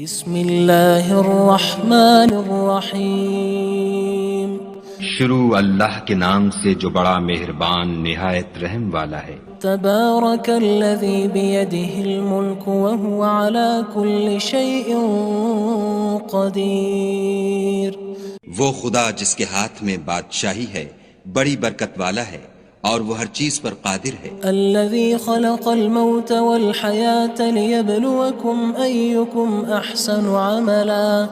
بسم اللہ الرحمن الرحیم شروع اللہ کے نام سے جو بڑا مہربان نہایت رحم والا ہے۔ تبارک الذی بیدہ الملک وہو علی کل شیء قدیر۔ وہ خدا جس کے ہاتھ میں بادشاہی ہے بڑی برکت والا ہے اور وہ ہر چیز پر قادر ہے۔ الذی خلق الموت والحیاة لیبلوکم ایکم احسن عملا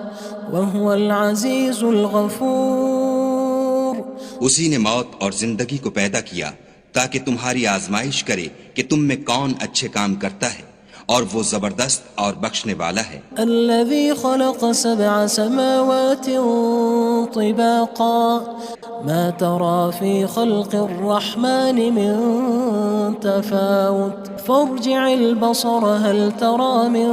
وہو العزیز الغفور۔ اسی نے موت اور زندگی کو پیدا کیا تاکہ تمہاری آزمائش کرے کہ تم میں کون اچھے کام کرتا ہے، اور وہ زبردست اور بخشنے والا ہے۔ الذي خلق 7 سماوات طباقا ما ترى في خلق الرحمن من تفاوت فارجع البصر هل ترى من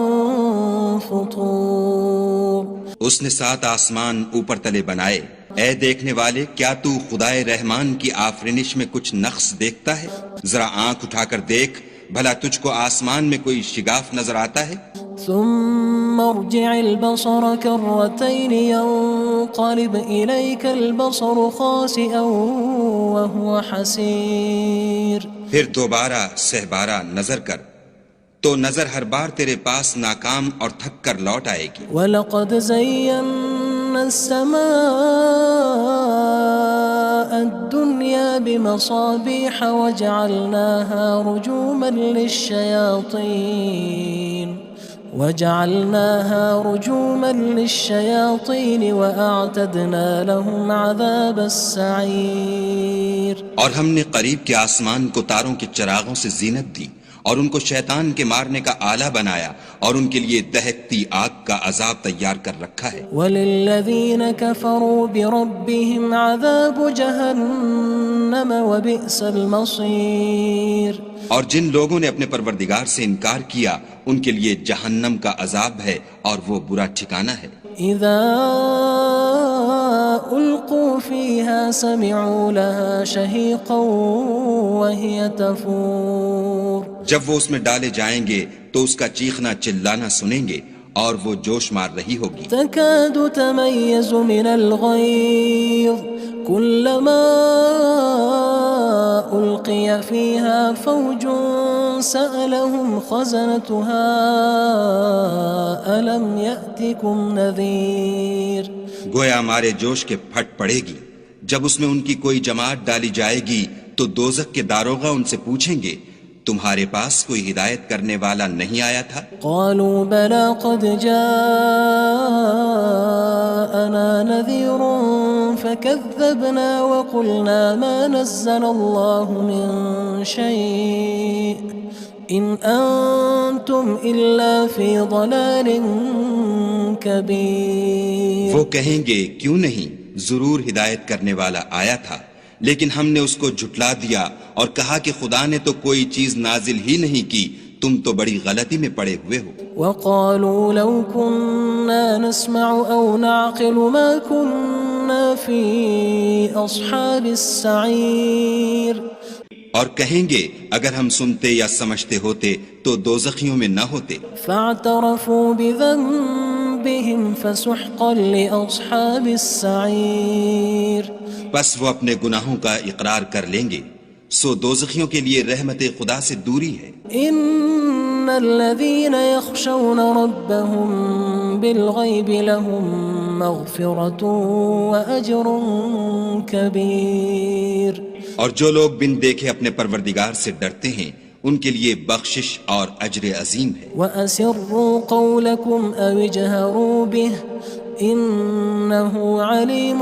فطور۔ اس نے 7 آسمان اوپر تلے بنائے، اے دیکھنے والے کیا تو خدائے رحمان کی آفرینش میں کچھ نقص دیکھتا ہے؟ ذرا آنکھ اٹھا کر دیکھ، بھلا تجھ کو آسمان میں کوئی شگاف نظر آتا ہے؟ ثم ارجع البصر كرتين ينقلب إليك البصر خاسئا وهو حسير۔ پھر دوبارہ سہبارہ نظر کر تو نظر ہر بار تیرے پاس ناکام اور تھک کر لوٹ آئے گی۔ وَلَقَدْ زَيَّنَّا السَّمَاءَ الدُّنْيَا بِمَصَابِيحَ وَجَعَلْنَاهَا رُجُومًا لِلشَّيَاطِينِ وَأَعْتَدْنَا لَهُمْ عَذَابَ السَّعِيرِ۔ اور ہم نے قریب کے آسمان کو تاروں کے چراغوں سے زینت دی اور ان کو شیطان کے مارنے کا آلہ بنایا، اور ان کے لیے دہکتی آگ کا عذاب تیار کر رکھا ہے۔ وَلِلَّذِينَ كَفَرُوا بِرَبِّهِمْ عَذَابُ جَهَنَّمَ وَبِئْسَ الْمَصِيرُ۔ اور جن لوگوں نے اپنے پروردگار سے انکار کیا ان کے لیے جہنم کا عذاب ہے اور وہ برا ٹھکانہ ہے۔ اذا القوا فيها سمعوا لها شهيقا وهي تفور۔ جب وہ اس میں ڈالے جائیں گے تو اس کا چیخنا چلانا سنیں گے اور وہ جوش مار رہی ہوگی۔ تكاد تميز من الغيظ كلما ألقي فيها فوج سألهم خزنتها ألم يأتكم نذير۔ گویا ہمارے جوش کے پھٹ پڑے گی جب اس میں ان کی کوئی جماعت ڈالی جائے گی تو دوزخ کے داروغہ ان سے پوچھیں گے تمہارے پاس کوئی ہدایت کرنے والا نہیں آیا تھا؟ قالوا بلى قد جاءنا نذير فكذبنا وقلنا ما نزل الله من شيء إن أنتم إلا في ضلال كبير۔ وہ کہیں گے کیوں نہیں، ضرور ہدایت کرنے والا آیا تھا، لیکن ہم نے اس کو جھٹلا دیا اور کہا کہ خدا نے تو کوئی چیز نازل ہی نہیں کی، تم تو بڑی غلطی میں پڑے ہوئے ہو۔ وقالوا لو كنا نسمع أو نعقل ما كنا في أصحاب السعير۔ اور کہیں گے اگر ہم سنتے یا سمجھتے ہوتے تو دوزخیوں میں نہ ہوتے۔ فاعترفوا بذنبهم فسحقا لأصحاب السعير۔ بس وہ اپنے گناہوں کا اقرار کر لیں گے، سو دوزخیوں کے لیے رحمت خدا سے دوری ہے۔ ان الذين يخشون ربهم بالغيب لهم مغفرة وأجر كبير۔ اور جو لوگ بن دیکھے اپنے پروردگار سے ڈرتے ہیں ان کے لیے بخشش اور اجر عظیم ہے۔ وَأَسِرُّوا قَوْلَكُمْ أَوِ اجْهَرُوا بِهِ إِنَّهُ عَلِيمٌ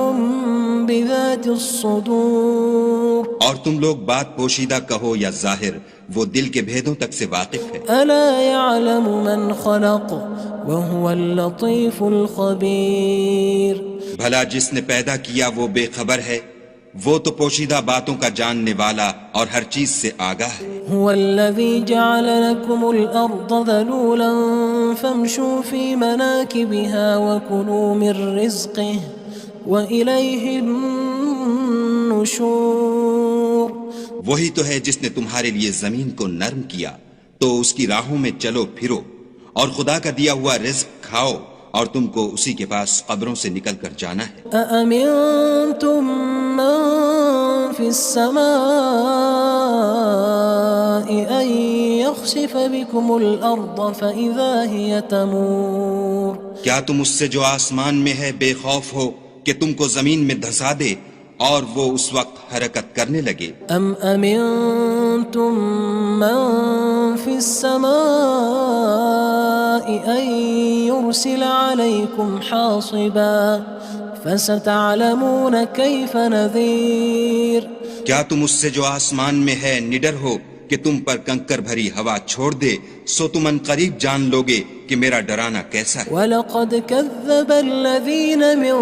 بِذَاتِ الصُّدُورِ۔ اور تم لوگ بات پوشیدہ کہو یا ظاہر، وہ دل کے بھیدوں تک سے واقف ہے۔ أَلَا يَعْلَمُ مَنْ خَلَقَ وَهُوَ اللَّطِيفُ الْخَبِيرُ۔ بھلا جس نے پیدا کیا وہ بے خبر ہے، وہ تو پوشیدہ باتوں کا جاننے والا اور ہر چیز سے آگاہ ہے۔ هو الذي جعل لكم الأرض ذلولا فامشوا في مناكبها وكلوا من رزقه وإليه النشور۔ وہی تو ہے جس نے تمہارے لیے زمین کو نرم کیا تو اس کی راہوں میں چلو پھرو اور خدا کا دیا ہوا رزق کھاؤ اور تم کو اسی کے پاس قبروں سے نکل کر جانا ہے۔ أأمنتم من في السماء أن يخسف بكم الأرض فإذا هي تمور کیا تم اس سے جو آسمان میں ہے بے خوف ہو کہ تم کو زمین میں دھسا دے اور وہ اس وقت حرکت کرنے لگے؟ أم أمنتم من في السماء أن يرسل عليكم حاصبا فستعلمون كيف نذير کیا تم اس سے جو آسمان میں ہے نڈر ہو کہ تم پر کنکر بھری ہوا چھوڑ دے، سو تم ان قریب جان لوگے کہ میرا ڈرانا کیسا ہے۔ وَلَقَدْ كَذَّبَ الَّذِينَ مِن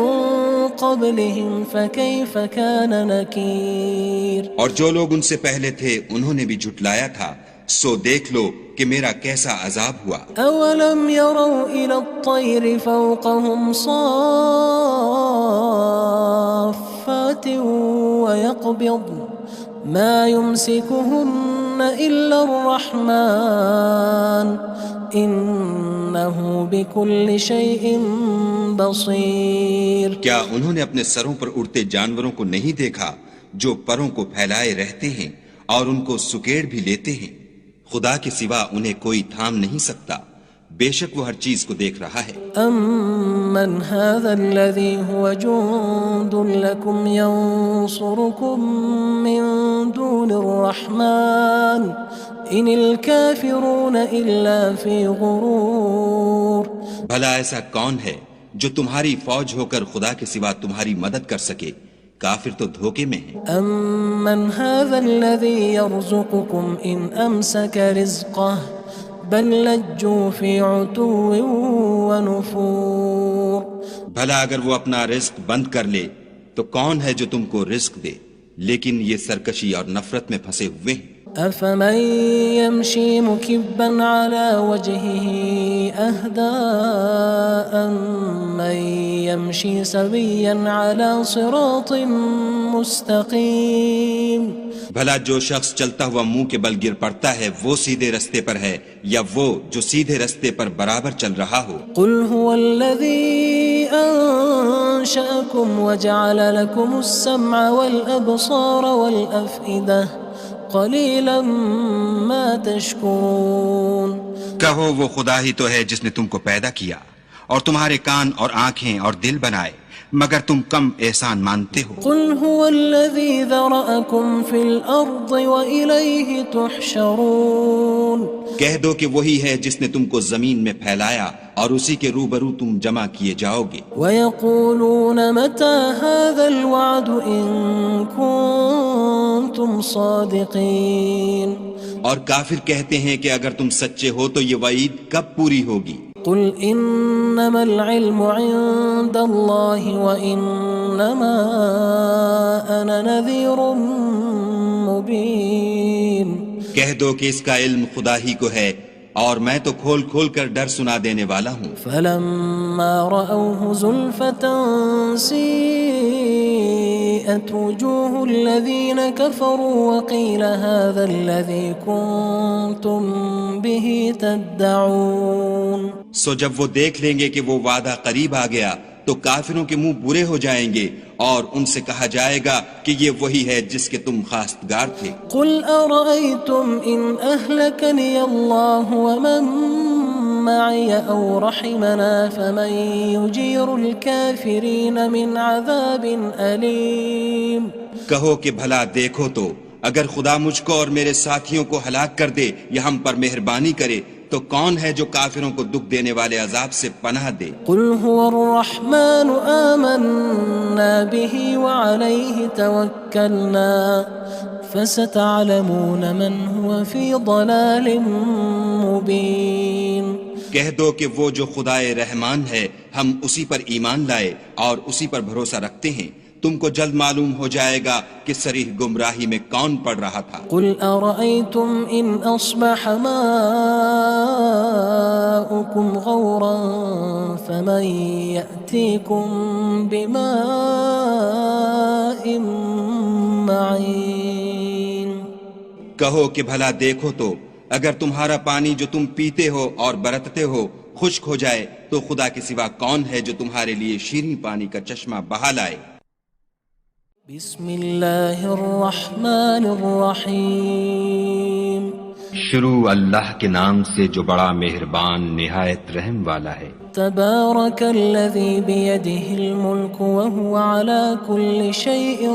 قَبْلِهِمْ فَكَيْفَ كَانَ نَكِيرٌ اور جو لوگ ان سے پہلے تھے انہوں نے بھی جھٹلایا تھا، سو دیکھ لو کہ میرا کیسا عذاب ہوا۔ أَوَلَمْ يَرَوْا إِلَى الطَّيْرِ فَوْقَهُمْ صَافَّاتٍ وَيَقْبِضْنَ مَا يُمْسِكُهُنَّ إِلَّا الرَّحْمَنُ إِنَّهُ بِكُلِّ شَيْءٍ بَصِيرٌ کیا انہوں نے اپنے سروں پر اڑتے جانوروں کو نہیں دیکھا جو پروں کو پھیلائے رہتے ہیں اور ان کو سکیڑ بھی لیتے ہیں؟ خدا کے سوا انہیں کوئی تھام نہیں سکتا، بے شک وہ ہر چیز کو دیکھ رہا ہے۔ أَمَّنْ هَذَا الَّذِي هُوَ جُندٌ لَكُمْ يَنصُرُكُم مِّن دُونِ الرَّحْمَنِ إِنِ الْكَافِرُونَ إِلَّا فِي غُرُورٍ بھلا ایسا کون ہے جو تمہاری فوج ہو کر خدا کے سوا تمہاری مدد کر سکے؟ کافر تو دھوکے میں ہیں۔ أَمَّنْ هَذَا الَّذِي يَرْزُقُكُمْ إِنْ أَمْسَكَ رِزْقَهُ بَلْ لَجُّوا فِي عُتُوٍّ وَنُفُورٍ بھلا اگر وہ اپنا رزق بند کر لے تو کون ہے جو تم کو رزق دے؟ لیکن یہ سرکشی اور نفرت میں پھنسے ہوئے ہیں۔ أَفَمَن يَمْشِي مُكِبًّا عَلَى وَجْهِهِ أَهْدَىٰ أَمَّن يَمْشِي سَوِيًّا عَلَى صِرَاطٍ مُّسْتَقِيمٍ بھلا جو شخص چلتا ہوا منہ کے بل گر پڑتا ہے وہ سیدھے رستے پر ہے یا وہ جو سیدھے رستے پر برابر چل رہا ہو؟ قُلْ هُوَ الَّذِي أَنشَأَكُمْ وَجَعَلَ لَكُمُ السَّمْعَ وَالْأَبْصَارَ وَالْأَفْئِدَةَ قَلِيلًا مَا تَشْكُرُونَ کہو وہ خدا ہی تو ہے جس نے تم کو پیدا کیا اور تمہارے کان اور آنکھیں اور دل بنائے، مگر تم کم احسان مانتے ہو۔ قُلْ هُوَ الَّذِي ذَرَأَكُمْ فِي الْأَرْضِ وَإِلَيْهِ تُحْشَرُونَ کہہ دو کہ وہی ہے جس نے تم کو زمین میں پھیلایا اور اسی کے روبرو تم جمع کیے جاؤ گے۔ وَيَقُولُونَ مَتَى هَذَا الْوَعْدُ إِن كُنتُمْ صَادِقِينَ اور کافر کہتے ہیں کہ اگر تم سچے ہو تو یہ وعید کب پوری ہوگی؟ قُلْ إِنَّمَا الْعِلْمُ عِندَ اللَّهِ وَإِنَّمَا أَنَا نَذِيرٌ مُّبِينٌ کہہ دو کہ اس کا علم خدا ہی کو ہے اور میں تو کھول کھول کر ڈر سنا دینے والا ہوں۔ فَلَمَّا رَأَوْهُ زُلْفَةً سِيئَتْ وُجُوهُ الَّذِينَ كَفَرُوا وَقِيلَ هَذَا الَّذِي كُنتُم بِهِ تَدَّعُونَ سو جب وہ دیکھ لیں گے کہ وہ وعدہ قریب آ گیا تو کافروں کے منہ برے ہو جائیں گے اور ان سے کہا جائے گا کہ یہ وہی ہے جس کے تم خواستگار تھے۔ قُلْ أَرَأَيْتُمْ إِنْ أَهْلَكَنِيَ اللَّهُ وَمَن مَّعِيَ أَوْ رَحِمَنَا فَمَن يُجِيرُ الْكَافِرِينَ مِنْ عَذَابٍ أَلِيمٍ کہو کہ بھلا دیکھو تو اگر خدا مجھ کو اور میرے ساتھیوں کو ہلاک کر دے یا ہم پر مہربانی کرے تو کون ہے جو کافروں کو دکھ دینے والے عذاب سے پناہ دے؟ قُلْ هُوَ الرَّحْمَنُ آمَنَّا بِهِ وَعَلَيْهِ تَوَكَّلْنَا فَسَتَعْلَمُونَ مَنْ هُوَ فِي ضَلَالٍ مُّبِينٍ کہہ دو کہ وہ جو خدائے رحمان ہے ہم اسی پر ایمان لائے اور اسی پر بھروسہ رکھتے ہیں، تم کو جلد معلوم ہو جائے گا کہ صریح گمراہی میں کون پڑ رہا تھا۔ قُلْ أَرَأَيْتُمْ إِنْ أَصْبَحَ مَاؤُكُمْ غَوْرًا فَمَن يَأْتِيكُم بِمَاءٍ مَّعِينٍ کہو کہ بھلا دیکھو تو اگر تمہارا پانی جو تم پیتے ہو اور برتتے ہو خشک ہو جائے تو خدا کے سوا کون ہے جو تمہارے لیے شیریں پانی کا چشمہ بہا لائے؟ بسم اللہ الرحمن الرحیم شروع اللہ کے نام سے جو بڑا مہربان نہایت رحم والا ہے۔ تبارک الذی بیدہ الملک وہو علی کل شیء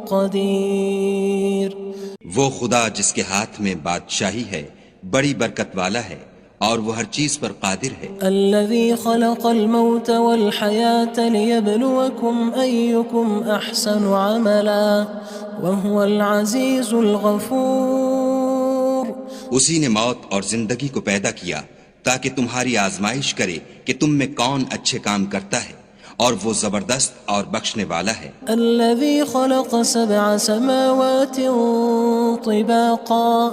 قدیر۔ وہ خدا جس کے ہاتھ میں بادشاہی ہے بڑی برکت والا ہے اور وہ ہر چیز پر قادر ہے۔ الذي خلق الموت والحياة ليبلوكم أيكم أحسن عملا وهو العزيز الغفور۔ اسی نے موت اور زندگی کو پیدا کیا تاکہ تمہاری آزمائش کرے کہ تم میں کون اچھے کام کرتا ہے، اور وہ زبردست اور بخشنے والا ہے۔ الذي خلق 7 سماوات طباقا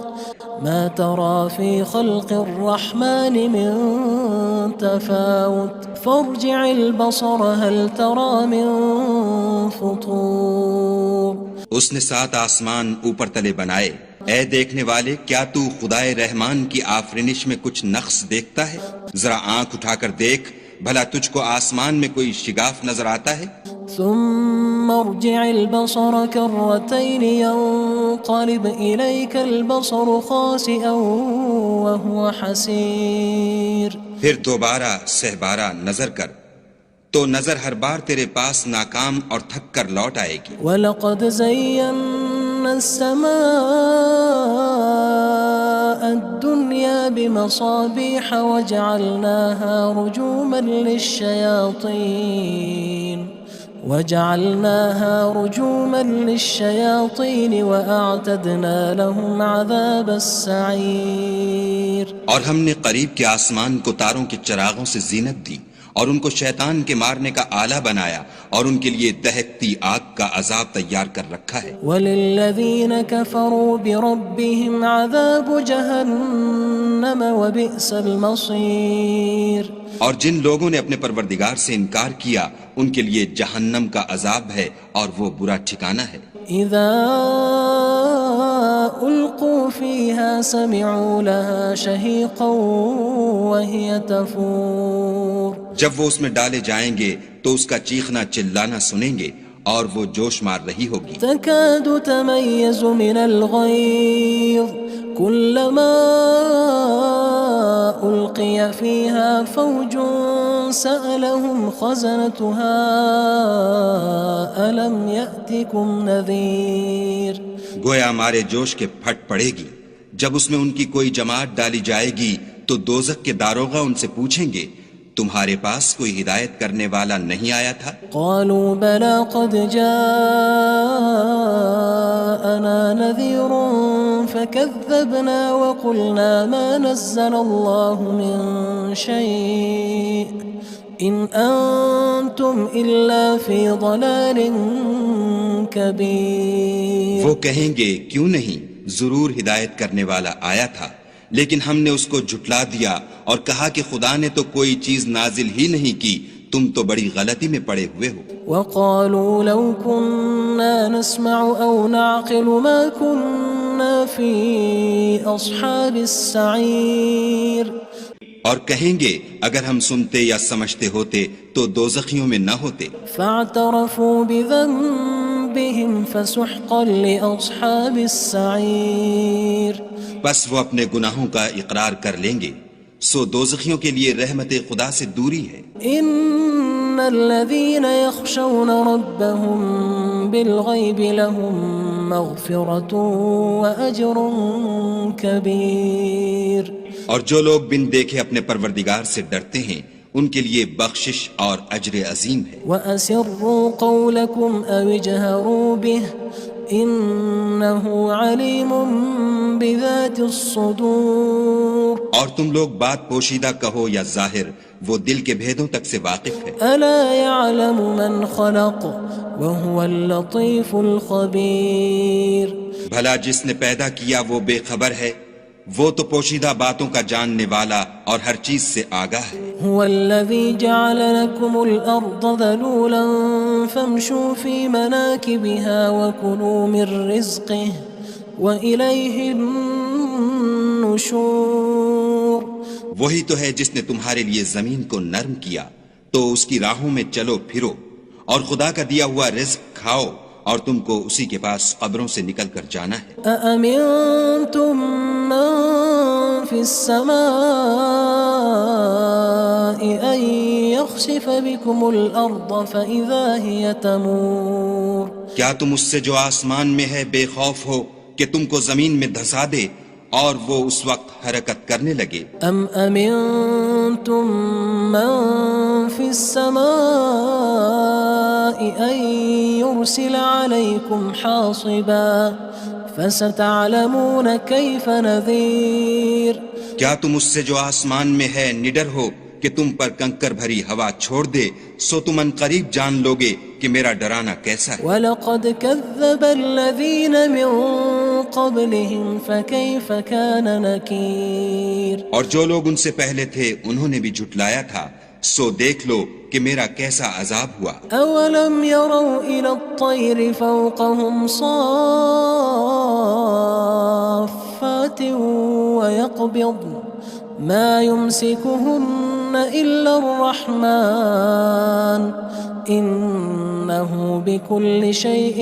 ما ترى في خلق الرحمن من تفاوت فارجع البصر هل ترى من فطور۔ اس نے 7 آسمان اوپر تلے بنائے، اے دیکھنے والے کیا تو خدائے رحمان کی آفرینش میں کچھ نقص دیکھتا ہے؟ ذرا آنکھ اٹھا کر دیکھ، بھلا تجھ کو آسمان میں کوئی شگاف نظر آتا ہے؟ ثم ارجع البصر كرتين ينقلب إليك البصر خاسئا وهو حسير۔ پھر دوبارہ سہبارہ نظر کر تو نظر ہر بار تیرے پاس ناکام اور تھک کر لوٹ آئے گی۔ وَلَقَدْ زَيَّنَّا السَّمَاءَ الدُّنْيَا بِمَصَابِيحَ وَجَعَلْنَاهَا رُجُومًا لِلشَّيَاطِينِ وَأَعْتَدْنَا لَهُمْ عَذَابَ السَّعِيرِ۔ اور ہم نے قریب کے آسمان کو تاروں کے چراغوں سے زینت دی اور ان کو شیطان کے مارنے کا آلہ بنایا، اور ان کے لیے دہکتی آگ کا عذاب تیار کر رکھا ہے۔ وَلِلَّذِينَ كَفَرُوا بِرَبِّهِمْ عَذَابُ جَهَنَّمَ وَبِئْسَ الْمَصِيرُ۔ اور جن لوگوں نے اپنے پروردگار سے انکار کیا ان کے لیے جہنم کا عذاب ہے اور وہ برا ٹھکانہ ہے۔ اذا القوا فيها سمعوا لها شهيقا وهي تفور۔ جب وہ اس میں ڈالے جائیں گے تو اس کا چیخنا چلانا سنیں گے اور وہ جوش مار رہی ہوگی۔ تكاد تميز من الغيظ كلما ألقي فيها فوج سألهم خزنتها ألم يأتكم نذير۔ گویا ہمارے جوش کے پھٹ پڑے گی جب اس میں ان کی کوئی جماعت ڈالی جائے گی تو دوزخ کے داروغہ ان سے پوچھیں گے تمہارے پاس کوئی ہدایت کرنے والا نہیں آیا تھا؟ قالوا بلى قد جاءنا نذير فكذبنا وقلنا ما نزل الله من شيء إن أنتم إلا في ضلال كبير۔ وہ کہیں گے کیوں نہیں، ضرور ہدایت کرنے والا آیا تھا، لیکن ہم نے اس کو جھٹلا دیا اور کہا کہ خدا نے تو کوئی چیز نازل ہی نہیں کی، تم تو بڑی غلطی میں پڑے ہوئے ہو۔ وقالوا لو كنا نسمع أو نعقل ما كنا في أصحاب السعير۔ اور کہیں گے اگر ہم سنتے یا سمجھتے ہوتے تو دوزخیوں میں نہ ہوتے۔ فاعترفوا بذنبهم فسحقا لأصحاب السعير۔ بس وہ اپنے گناہوں کا اقرار کر لیں گے، سو دوزخیوں کے لیے رحمت خدا سے دوری ہے۔ ان الذين يخشون ربهم بالغيب لهم مغفرة وأجر كبير۔ اور جو لوگ بن دیکھے اپنے پروردگار سے ڈرتے ہیں ان کے لیے بخشش اور اجر عظیم ہے۔ وَأَسِرُّوا قَوْلَكُمْ أَوِ اجْهَرُوا بِهِ إِنَّهُ عَلِيمٌ بِذَاتِ الصُّدُورِ۔ اور تم لوگ بات پوشیدہ کہو یا ظاہر، وہ دل کے بھیدوں تک سے واقف ہے۔ أَلَا يَعْلَمُ مَنْ خَلَقَ وَهُوَ اللَّطِيفُ الْخَبِيرُ۔ بھلا جس نے پیدا کیا وہ بے خبر ہے، وہ تو پوشیدہ باتوں کا جاننے والا اور ہر چیز سے آگاہ ہے۔ هو الذي جعل لكم الأرض ذلولا فامشوا في مناكبها وكلوا من رزقه وإليه النشور۔ النشور وہی تو ہے جس نے تمہارے لیے زمین کو نرم کیا تو اس کی راہوں میں چلو پھرو، اور خدا کا دیا ہوا رزق کھاؤ، اور تم کو اسی کے پاس قبروں سے نکل کر جانا ہے۔ أأمنتم من في السماء أن يخسف بكم الأرض فإذا هي تمور کیا تم اس سے جو آسمان میں ہے بے خوف ہو کہ تم کو زمین میں دھسا دے اور وہ اس وقت حرکت کرنے لگے؟ أم أمنتم من في السماء أن يرسل عليكم حاصبا فستعلمون كيف نذير کیا تم اس سے جو آسمان میں ہے نڈر ہو کہ تم پر کنکر بھری ہوا چھوڑ دے، سو تم ان قریب جان لوگے کہ میرا ڈرانا کیسا ہے۔ وَلَقَدْ كَذَّبَ الَّذِينَ مِن قَبْلِهِمْ فَكَيْفَ كَانَ نَكِيرٌ اور جو لوگ ان سے پہلے تھے انہوں نے بھی جھٹلایا تھا، سو دیکھ لو کہ میرا کیسا عذاب ہوا۔ أَوَلَمْ يَرَوْا إِلَى الطَّيْرِ فَوْقَهُمْ صَافَّاتٍ وَيَقْبِضْنَ مَا يُمْسِكُهُنَّ إِلَّا الرَّحْمَنُ إِنَّهُ بِكُلِّ شَيْءٍ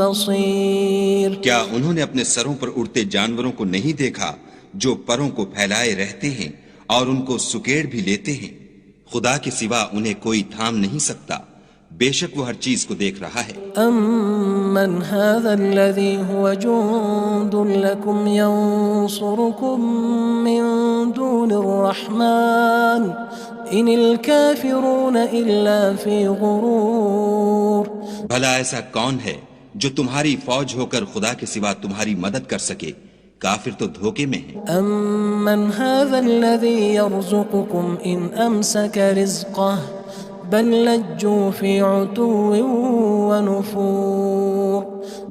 بَصِيرٌ کیا انہوں نے اپنے سروں پر اڑتے جانوروں کو نہیں دیکھا جو پروں کو پھیلائے رہتے ہیں اور ان کو سکیڑ بھی لیتے ہیں؟ خدا کے سوا انہیں کوئی تھام نہیں سکتا، بے شک وہ ہر چیز کو دیکھ رہا ہے۔ أَمَّنْ هَذَا الَّذِي هُوَ جُندٌ لَكُمْ يَنصُرُكُم مِّن دُونِ الرَّحْمَنِ إِنِ الْكَافِرُونَ إِلَّا فِي غُرُورٍ بھلا ایسا کون ہے جو تمہاری فوج ہو کر خدا کے سوا تمہاری مدد کر سکے؟ کافر تو دھوکے میں ہیں۔ أَمَّنْ هَذَا الَّذِي يَرْزُقُكُمْ إِنْ أَمْسَكَ رِزْقَهُ بَلْ لَجُّوا فِي عُتُوٍّ وَنُفُورٍ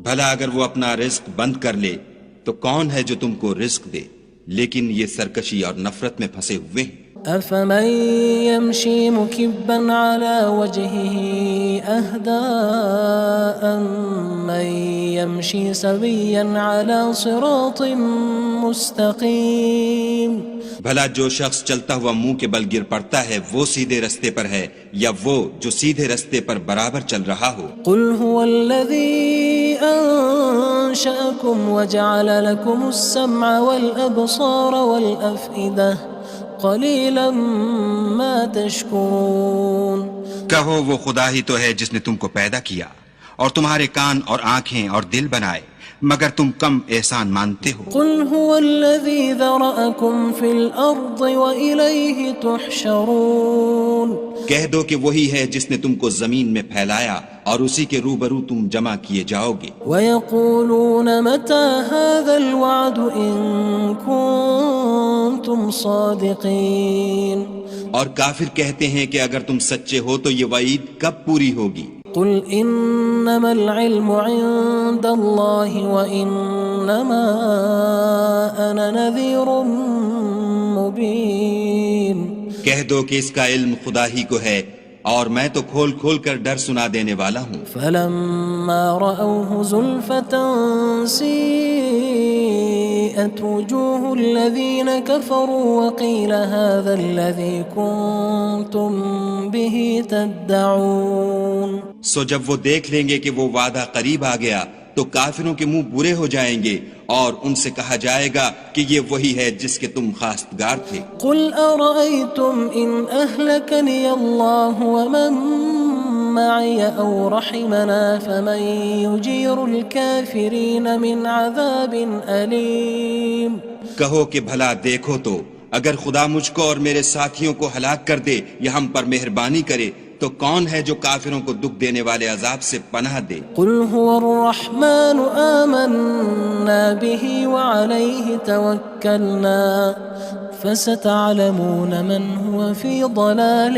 بھلا اگر وہ اپنا رزق بند کر لے تو کون ہے جو تم کو رزق دے، لیکن یہ سرکشی اور نفرت میں پھنسے ہوئے ہیں۔ أَفَمَن يَمْشِي مُكِبًّا عَلَى وَجْهِهِ أَهْدَىٰ أَمَّن يَمْشِي سَوِيًّا عَلَى صِرَاطٍ مُّسْتَقِيمٍ بھلا جو شخص چلتا ہوا منہ کے بل گر پڑتا ہے وہ سیدھے رستے پر ہے یا وہ جو سیدھے رستے پر برابر چل رہا ہو؟ قُلْ هُوَ الَّذِي أَنشَأَكُمْ وَجَعَلَ لَكُمُ السَّمْعَ وَالْأَبْصَارَ وَالْأَفْئِدَةَ قَلِيلًا مَا تَشْكُرُونَ کہو وہ خدا ہی تو ہے جس نے تم کو پیدا کیا اور تمہارے کان اور آنکھیں اور دل بنائے، مگر تم کم احسان مانتے ہو۔ قُلْ هُوَ الَّذِي ذَرَأَكُمْ فِي الْأَرْضِ وَإِلَيْهِ تُحْشَرُونَ کہہ دو کہ وہی ہے جس نے تم کو زمین میں پھیلایا اور اسی کے روبرو تم جمع کیے جاؤ گے۔ وَيَقُولُونَ مَتَى هَذَا الْوَعْدُ إِن كُنتُمْ صَادِقِينَ اور کافر کہتے ہیں کہ اگر تم سچے ہو تو یہ وعید کب پوری ہوگی؟ قُلْ إِنَّمَا الْعِلْمُ عِندَ اللَّهِ وَإِنَّمَا أَنَا نَذِيرٌ مُّبِينٌ کہہ دو کہ اس کا علم خدا ہی کو ہے اور میں تو کھول کھول کر ڈر سنا دینے والا ہوں۔ فَلَمَّا رَأَوْهُ زُلْفَةً سِيئَتْ وُجُوهُ الَّذِينَ كَفَرُوا وَقِيلَ هَذَا الَّذِي كُنتُم بِهِ تَدَّعُونَ سو جب وہ دیکھ لیں گے کہ وہ وعدہ قریب آ گیا تو کافروں کے منہ برے ہو جائیں گے اور ان سے کہا جائے گا کہ یہ وہی ہے جس کے تم خواستگار تھے۔ قُلْ أَرَأَيْتُمْ إِنْ أَهْلَكَنِيَ اللَّهُ وَمَن مَّعِيَ أَوْ رَحِمَنَا فَمَن يُجِيرُ الْكَافِرِينَ مِنْ عَذَابٍ أَلِيمٍ کہو کہ بھلا دیکھو تو اگر خدا مجھ کو اور میرے ساتھیوں کو ہلاک کر دے یا ہم پر مہربانی کرے تو کون ہے جو کافروں کو دکھ دینے والے عذاب سے پناہ دے؟ قُلْ هُوَ الرَّحْمَنُ آمَنَّا بِهِ وَعَلَيْهِ تَوَكَّلْنَا فَسَتَعْلَمُونَ مَنْ هُوَ فِي ضَلَالٍ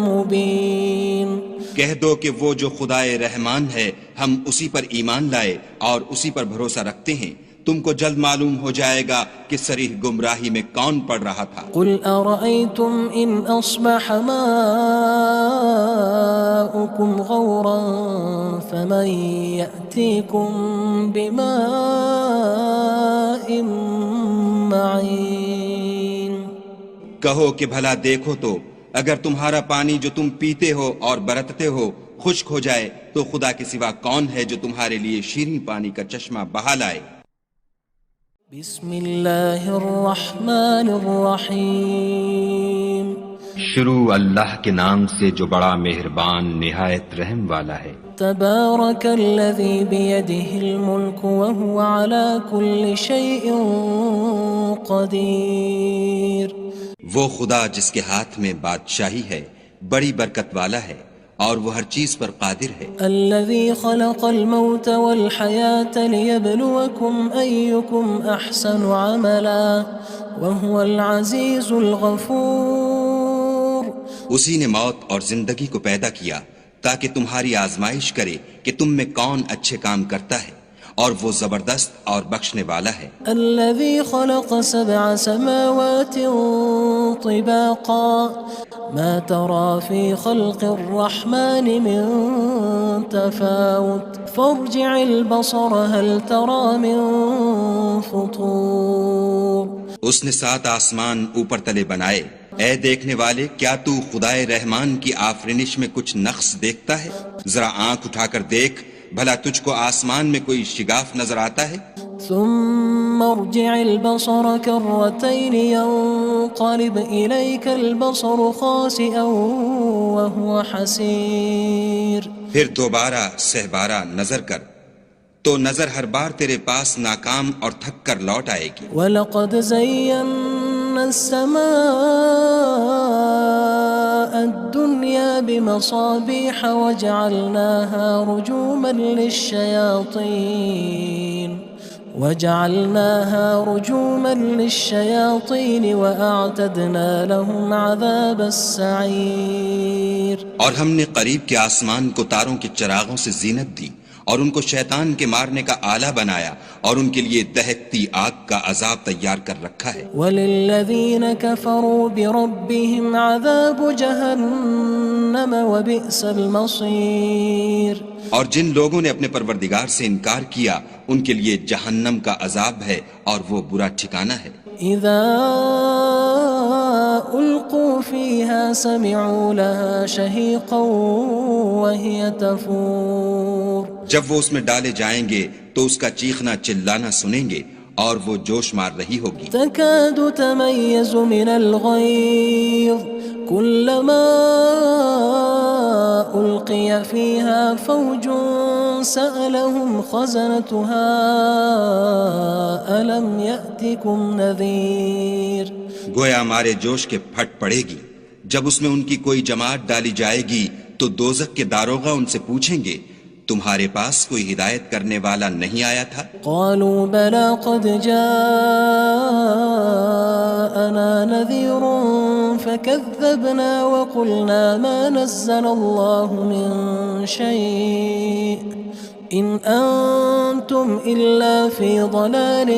مُّبِينٍ کہہ دو کہ وہ جو خدائے رحمان ہے ہم اسی پر ایمان لائے اور اسی پر بھروسہ رکھتے ہیں، تم کو جلد معلوم ہو جائے گا کہ صریح گمراہی میں کون پڑ رہا تھا۔ قُلْ أَرَأَيْتُمْ إِنْ أَصْبَحَ مَاؤُكُمْ غَوْرًا فَمَن يَأْتِيكُم بِمَاءٍ ماء معين کہو کہ بھلا دیکھو تو اگر تمہارا پانی جو تم پیتے ہو اور برتتے ہو خشک ہو جائے تو خدا کے سوا کون ہے جو تمہارے لیے شیریں پانی کا چشمہ بہا لائے۔ بسم اللہ الرحمن الرحیم شروع اللہ کے نام سے جو بڑا مہربان نہایت رحم والا ہے۔ تبارک الذی بیدہ الملک وہو علی کل شیء قدیر، وہ خدا جس کے ہاتھ میں بادشاہی ہے بڑی برکت والا ہے اور وہ ہر چیز پر قادر ہے۔ الذي خلق الموت والحياة ليبلوكم أيكم أحسن عملا وهو العزيز الغفور، اسی نے موت اور زندگی کو پیدا کیا تاکہ تمہاری آزمائش کرے کہ تم میں کون اچھے کام کرتا ہے، اور وہ زبردست اور بخشنے والا ہے۔ الذي خلق 7 سماوات طباقا ما ترى في خلق الرحمن من تفاوت فارجع البصر هل ترى من فطور۔ اس نے 7 آسمان اوپر تلے بنائے، اے دیکھنے والے کیا تو خدائے رحمان کی آفرینش میں کچھ نقص دیکھتا ہے؟ ذرا آنکھ اٹھا کر دیکھ بھلا تجھ کو آسمان میں کوئی شگاف نظر آتا ہے؟ ثم ارجع البصر كرتين ينقلب إليك البصر خاسئا وهو حسير، پھر دوبارہ سہبارہ نظر کر تو نظر ہر بار تیرے پاس ناکام اور تھک کر لوٹ آئے گی۔ وَلَقَدْ زَيَّنَّا السَّمَاءَ الدُّنْيَا بِمَصَابِيحَ وَجَعَلْنَاهَا رُجُومًا لِلشَّيَاطِينِ وَأَعْتَدْنَا لَهُمْ عَذَابَ السَّعِيرِ، اور ہم نے قریب کے آسمان کو تاروں کے چراغوں سے زینت دی اور ان کو شیطان کے مارنے کا آلہ بنایا اور ان کے لیے دہکتی آگ کا عذاب تیار کر رکھا ہے۔ وَلِلَّذِينَ كَفَرُوا بِرَبِّهِمْ عَذَابُ جَهَنَّمَ وَبِئْسَ الْمَصِيرُ، اور جن لوگوں نے اپنے پروردگار سے انکار کیا ان کے لیے جہنم کا عذاب ہے اور وہ برا ٹھکانہ ہے۔ اذا القوا فيها سمعوا لها شهيقا وهي تفور، جب وہ اس میں ڈالے جائیں گے تو اس کا چیخنا چلانا سنیں گے اور وہ جوش مار رہی ہوگی۔ تكاد تميز من الغيظ كلما ألقي فيها فوج سألهم خزنتها ألم يأتكم نذير، گویا مارے جوش کے پھٹ پڑے گی۔ جب اس میں ان کی کوئی جماعت ڈالی جائے گی تو دوزخ کے داروغہ ان سے پوچھیں گے تمہارے پاس کوئی ہدایت کرنے والا نہیں آیا تھا؟ قالوا بلى قد جاءنا نذير فكذبنا وقلنا ما نزل الله من شيء إن أنتم إلا في ضلال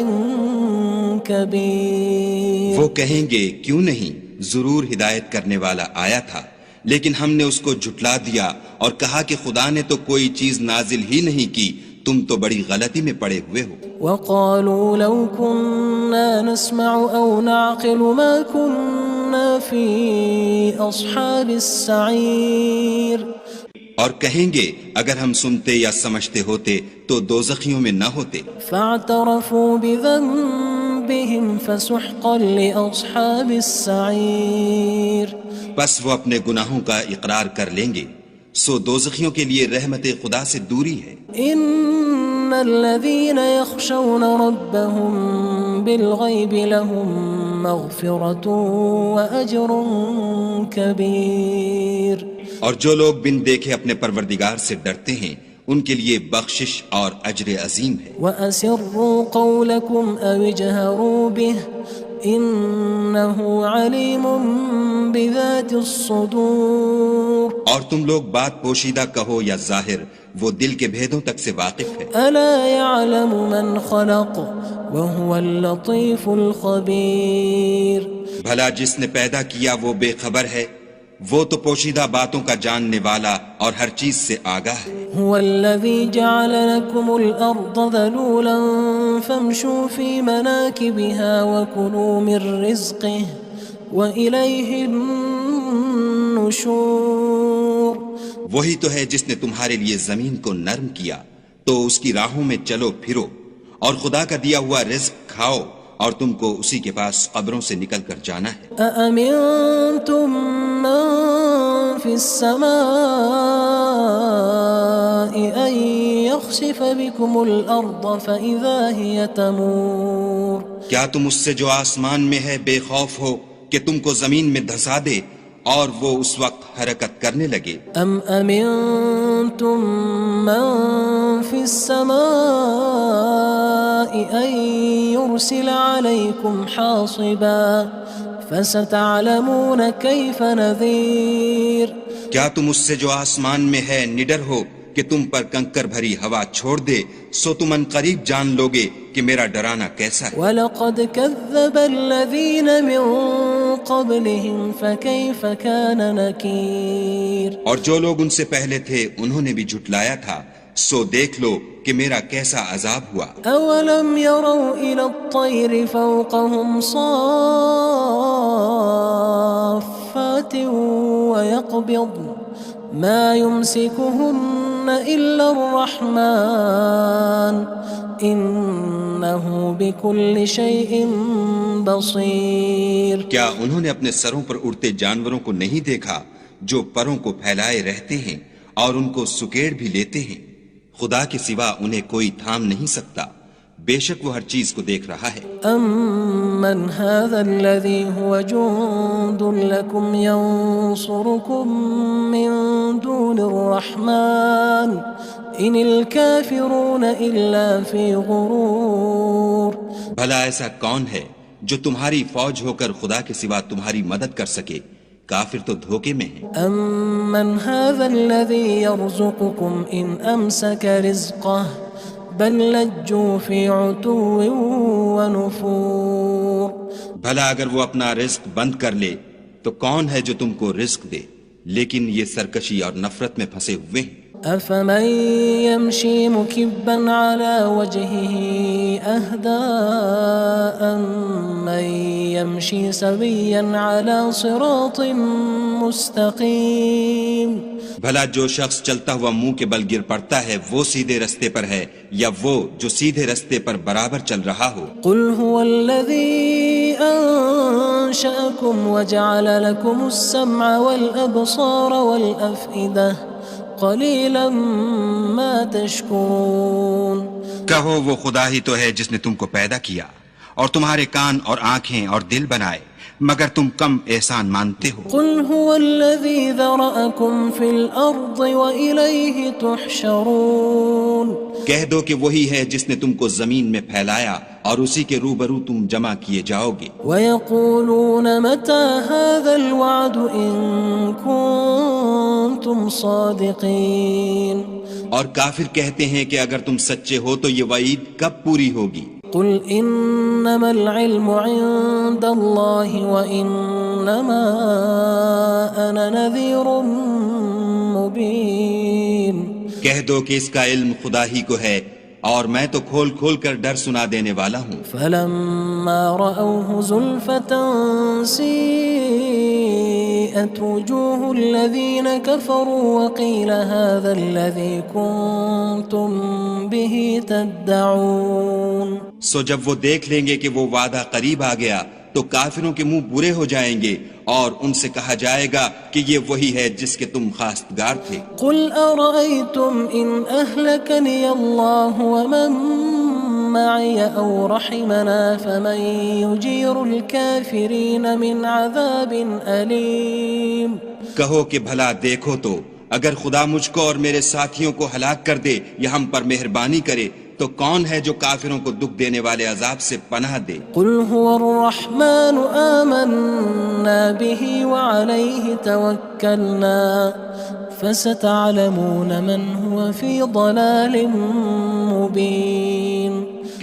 كبير۔ وہ کہیں گے کیوں نہیں، ضرور ہدایت کرنے والا آیا تھا، لیکن ہم نے اس کو جھٹلا دیا اور کہا کہ خدا نے تو کوئی چیز نازل ہی نہیں کی، تم تو بڑی غلطی میں پڑے ہوئے ہو۔ وقالوا لو كنا نسمع أو نعقل ما كنا في أصحاب السعير، اور کہیں گے اگر ہم سنتے یا سمجھتے ہوتے تو دوزخیوں میں نہ ہوتے۔ فاعترفوا بذنبهم فسحقا لأصحاب السعير، بس وہ اپنے گناہوں کا اقرار کر لیں گے، سو دوزخیوں کے لیے رحمت خدا سے دوری ہے۔ ان الذين يخشون ربهم بالغيب لهم مغفرة وأجر كبير، اور جو لوگ بن دیکھے اپنے پروردگار سے ڈرتے ہیں ان کے لیے بخشش اور اجر عظیم ہے۔ وَأَسِرُّوا قَوْلَكُمْ أَوِ اجْهَرُوا بِهِ إِنَّهُ عَلِيمٌ بِذَاتِ الصُّدُورِ، اور تم لوگ بات پوشیدہ کہو یا ظاہر، وہ دل کے بھیدوں تک سے واقف ہے۔ أَلَا يَعْلَمُ مَنْ خَلَقَ وَهُوَ اللَّطِيفُ الْخَبِيرُ، بھلا جس نے پیدا کیا وہ بے خبر ہے، وہ تو پوشیدہ باتوں کا جاننے والا اور ہر چیز سے آگاہ ہے۔ هو الذي جعل لكم الأرض ذلولا فامشوا في مناكبها وكلوا من رزقه وإليه النشور. وہی تو ہے جس نے تمہارے لیے زمین کو نرم کیا تو اس کی راہوں میں چلو پھرو اور خدا کا دیا ہوا رزق کھاؤ اور تم کو اسی کے پاس قبروں سے نکل کر جانا ہے. أأمنتم من في السماء أن يخسف بكم الأرض فإذا هي تمور. کیا تم اس سے جو آسمان میں ہے بے خوف ہو کہ تم کو زمین میں دھسا دے اور وہ اس وقت حرکت کرنے لگے؟ ام امنتم من في السماء ان يرسل عليكم حاصبا فستعلمون كيف نذير. کیا تم اس سے جو آسمان میں ہے نڈر ہو کہ تم پر کنکر بھری ہوا چھوڑ دے سو تم ان قریب جان لوگے کہ میرا ڈرانا کیسا ہے. وَلَقَدْ كَذَّبَ الَّذِينَ مِن قَبْلِهِمْ فَكَيْفَ كَانَ نَكِيرٌ. اور جو لوگ ان سے پہلے تھے انہوں نے بھی جھٹلایا تھا سو دیکھ لو کہ میرا کیسا عذاب ہوا. أَوَلَمْ يَرَوْا إِلَى الطَّيْرِ فَوْقَهُمْ صَافَّاتٍ وَيَقْبِضْنَ مَا يُمْسِكُهُنَّ إِلَّا الرَّحْمَنُ إِنَّهُ بِكُلِّ شَيْءٍ بَصِيرٌ. کیا انہوں نے اپنے سروں پر اڑتے جانوروں کو نہیں دیکھا جو پروں کو پھیلائے رہتے ہیں اور ان کو سکیڑ بھی لیتے ہیں؟ خدا کے سوا انہیں کوئی تھام نہیں سکتا، بے شک وہ ہر چیز کو دیکھ رہا ہے. أَمَّنْ هَذَا الَّذِي هُوَ جُندٌ لَكُمْ يَنصُرُكُم مِّن دُونِ الرَّحْمَنِ إِنِ الْكَافِرُونَ إِلَّا فِي غُرُورٍ. بھلا ایسا کون ہے جو تمہاری فوج ہو کر خدا کے سوا تمہاری مدد کر سکے؟ کافر تو دھوکے میں ہیں. أَمَّنْ هَذَا الَّذِي يَرْزُقُكُمْ إِنْ أَمْسَكَ رِزْقَهُ بَلْ لَجُّوا فِي عُتُوٍّ وَنُفُورٍ. بھلا اگر وہ اپنا رزق بند کر لے تو کون ہے جو تم کو رزق دے؟ لیکن یہ سرکشی اور نفرت میں پھنسے ہوئے ہیں. أَفَمَن يَمْشِي مُكِبًّا عَلَى وَجْهِهِ أَهْدَىٰ أَمَّن يَمْشِي سَوِيًّا عَلَى صِرَاطٍ مُّسْتَقِيمٍ. بھلا جو شخص چلتا ہوا منہ کے بل گر پڑتا ہے وہ سیدھے رستے پر ہے یا وہ جو سیدھے رستے پر برابر چل رہا ہو؟ قُلْ هُوَ الَّذِي أَنشَأَكُمْ وَجَعَلَ لَكُمُ السَّمْعَ وَالْأَبْصَارَ وَالْأَفْئِدَةَ قَلِيلًا مَا تَشْكُرُونَ. کہو وہ خدا ہی تو ہے جس نے تم کو پیدا کیا اور تمہارے کان اور آنکھیں اور دل بنائے، مگر تم کم احسان مانتے ہو. قُلْ هُوَ الَّذِي ذَرَأَكُمْ فِي الْأَرْضِ وَإِلَيْهِ تُحْشَرُونَ. کہہ دو کہ وہی ہے جس نے تم کو زمین میں پھیلایا اور اسی کے روبرو تم جمع کیے جاؤ گے. وَيَقُولُونَ مَتَى هَذَا الْوَعْدُ إِن كُنتُمْ صَادِقِينَ. اور کافر کہتے ہیں کہ اگر تم سچے ہو تو یہ وعید کب پوری ہوگی؟ قُلْ إِنَّمَا الْعِلْمُ عِندَ اللَّهِ وَإِنَّمَا أَنَا نَذِيرٌ مُّبِينٌ. کہہ دو کہ اس کا علم خدا ہی کو ہے اور میں تو کھول کھول کر ڈر سنا دینے والا ہوں. فَلَمَّا رَأَوْهُ زُلْفَةً سِيئَتْ وُجُوهُ الَّذِينَ كَفَرُوا وَقِيلَ هَذَا الَّذِي كُنتُم بِهِ تَدَّعُونَ. سو جب وہ دیکھ لیں گے کہ وہ وعدہ قریب آ گیا تو کافروں کے منہ برے ہو جائیں گے اور ان سے کہا جائے گا کہ یہ وہی ہے جس کے تم خواستگار تھے. قُلْ أَرَأَيْتُمْ إِنْ أَهْلَكَنِيَ اللَّهُ وَمَن مَّعِيَ أَوْ رَحِمَنَا فَمَن يُجِيرُ الْكَافِرِينَ مِنْ عَذَابٍ أَلِيمٍ. کہو کہ بھلا دیکھو تو اگر خدا مجھ کو اور میرے ساتھیوں کو ہلاک کر دے یا ہم پر مہربانی کرے تو کون ہے جو کافروں کو دکھ دینے والے عذاب سے پناہ دے؟ قُلْ هُوَ الرَّحْمَنُ آمَنَّا بِهِ وَعَلَيْهِ تَوَكَّلْنَا فَسَتَعْلَمُونَ مَنْ هُوَ فِي ضَلَالٍ مُّبِينٍ.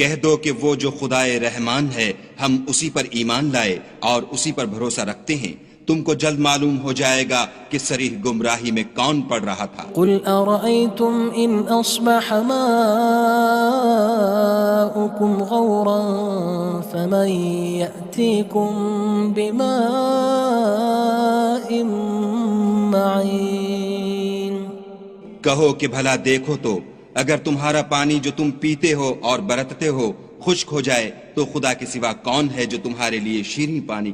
کہہ دو کہ وہ جو خدائے رحمان ہے ہم اسی پر ایمان لائے اور اسی پر بھروسہ رکھتے ہیں، تم کو جلد معلوم ہو جائے گا کہ صریح گمراہی میں کون پڑ رہا تھا۔ قل أرأيتم إن أصبح ماؤكم غورا فمن يأتيكم بماء معين۔ کہو کہ بھلا دیکھو تو اگر تمہارا پانی جو تم پیتے ہو اور برتتے ہو خشک ہو جائے تو خدا کے سوا کون ہے جو تمہارے لیے شیریں پانی